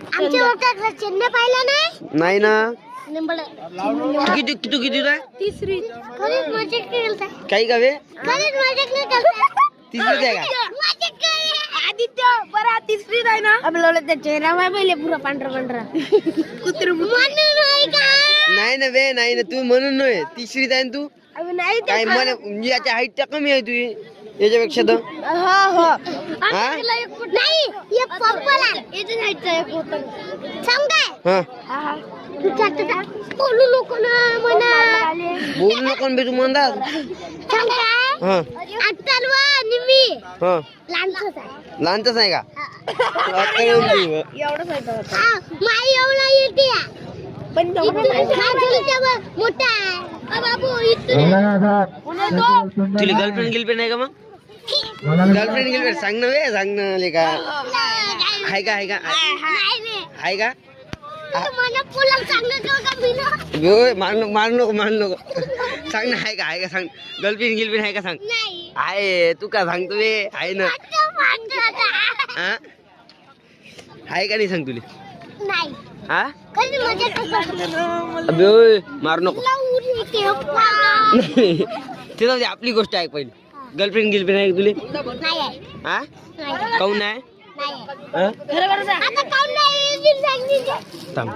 आमच्या वर्गात चेन्नई पाहिला नाही नाही ना. नंबर तू किती होता? तिसरी खरीच मजा केलता काही का वे खरीच मजा केलता तिसरीच आहे का? आदित्य बरा तिसरीत आहे ना आपल्याला त्या चेहरा पहिले पुरा पांढरा कुत्र म्हणून नाही का नाही ना वे नाही ना तू म्हणून नाही तिसरीत आहे ना तू. अबे नाही काय मला म्हणजे याच्या हाईट कमी आहे तुझी याच्यापेक्षा तर. नाही ये पप्पाला याच्या साईडचा एक होता सांग काय हा तू चाटता बोलू नको ना म्हणा बोलू नको बे तू म्हणतात. सांग काय हा आत्तालवा निमी हा लहानच आहे लहानच आहे का? एवढंच आहे माई एवढा येते पण मोठा आहे बाबू तुला गर्लफ्रेंड आहे का मग? गर्लफ्रेंड सांग ना वे सांग ना लेका आहे का आहे का? मारू नको सांग ना आहे का सांग गर्लफ्रेंड आहे का सांग. आहे तू का सांगतो वे आहे ना आहे का नाही सांग तुला हा अबे ओय मारू नको ते जाऊ दे आपली गोष्ट आहे पहिली. गर्लफ्रेंड आहे तुले हा काऊन नाही? आता काऊन नाही थांब.